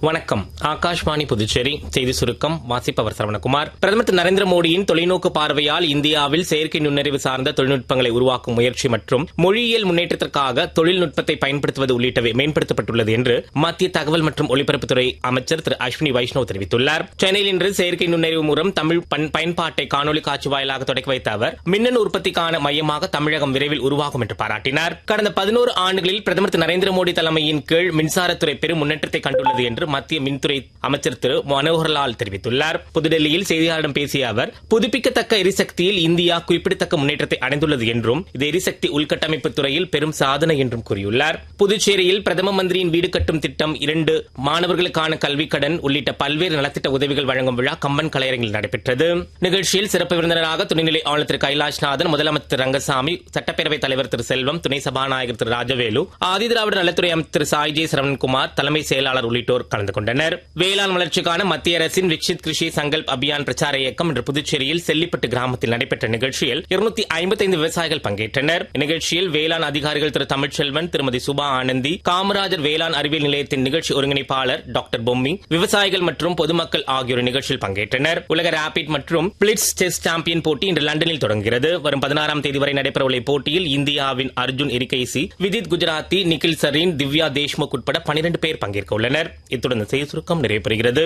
வணக்கம். ஆகாஷ்வாணி புதுச்சேரி செய்தி சுருக்கம் வாசிப்பவர் சரவணகுமார். பிரதமர் திரு நரேந்திர மோடியின் தொலைநோக்கு பார்வையால் இந்தியாவில் செயற்கை நுண்ணறிவு சார்ந்த தொழில்நுட்பங்களை உருவாக்கும் முயற்சி மற்றும் மொழியியல் முன்னேற்றத்திற்காக தொழில்நுட்பத்தை பயன்படுத்துவது உள்ளிட்டவை மேம்படுத்தப்பட்டுள்ளது என்று மத்திய தகவல் மற்றும் ஒலிபரப்புத்துறை அமைச்சர் திரு அஸ்வினி வைஷ்ணவ் தெரிவித்துள்ளார். சென்னையில் இன்று செயற்கை நுண்ணறிவு மூலம் தமிழ் பயன்பாட்டை காணொலி காட்சி வாயிலாக தொடக்கி வைத்த அவர், மின்னணு உற்பத்திக்கான மையமாக தமிழகம் விரைவில் உருவாகும் என்று பாராட்டினார். கடந்த 11 ஆண்டுகளில் பிரதமர் திரு நரேந்திர மோடி தலைமையின் கீழ் மின்சாரத்துறை பெரும் முன்னேற்றத்தை கண்டுள்ளது என்று மத்திய மின்துறை அமைச்சர் திரு மனோகர்லால் தெரிவித்துள்ளார். புதுடெல்லியில் செய்தியாளர்களிடம் பேசிய அவர், புதுப்பிக்கத்தக்க எரிசக்தியில் இந்தியா குறிப்பிடத்தக்க முன்னேற்றத்தை அடைந்துள்ளது என்றும் இது எரிசக்தி உள்கட்டமைப்பு துறையில் பெரும் சாதனை என்றும் கூறியுள்ளார். புதுச்சேரியில் பிரதம மந்திரியின் வீடு கட்டும் திட்டம், 2 மாணவர்களுக்கான கல்விக் கடன் உள்ளிட்ட பல்வேறு நலத்திட்ட உதவிகள் வழங்கும் விழா கம்பன் கலையரங்கில் நடைபெற்றது. நிகழ்ச்சியில் சிறப்பு விருந்தினராக துணைநிலை ஆளுநர் திரு கைலாஷ்நாதன், முதலமைச்சர் திரு ரங்கசாமி, சட்டப்பேரவைத் தலைவர் திரு செல்வம், துணை சபாநாயகர் திரு ராஜவேலு, ஆதிதிராவிட நலத்துறை அமைச்சர் திரு சாய்ஜே சரவணன்குமார், தலைமை செயலாளர் உள்ளிட்டோர் கலந்து கொண்டனர். வேளாண் வளர்ச்சிக்கான மத்திய அரசின் விக்ஷித் கிருஷி சங்கல்ப் அபியான் பிரச்சார இயக்கம் இன்று புதுச்சேரியில் செல்லிப்பட்டு கிராமத்தில் நடைபெற்ற நிகழ்ச்சியில் 255 விவசாயிகள் பங்கேற்றனர். இந்நிகழ்ச்சியில் வேளாண் அதிகாரிகள் திரு தமிழ்ச்செல்வன், திருமதி சுபா ஆனந்தி, காமராஜர் வேளாண் அறிவியல் நிலையத்தின் நிகழ்ச்சி ஒருங்கிணைப்பாளர் டாக்டர் பொம்மி, விவசாயிகள் மற்றும் பொதுமக்கள் ஆகியோர் நிகழ்ச்சியில் பங்கேற்றனர். உலக ரேபிட் மற்றும் பிளிட்ஸ் செஸ் சாம்பியன் போட்டி இன்று லண்டனில் தொடங்குகிறது. வரும் 16ஆம் தேதி வரை நடைபெறவுள்ள இப்போட்டியில் இந்தியாவின் அர்ஜுன் எரிகைசி, விதித் குஜராத்தி, நிகில் சரீன், திவ்யா தேஷ்முக் உட்பட 12 பேர் பங்கேற்க உள்ளனர். இத்துடன் செய்தி சுருக்கம் நிறைவு பெறுகிறது.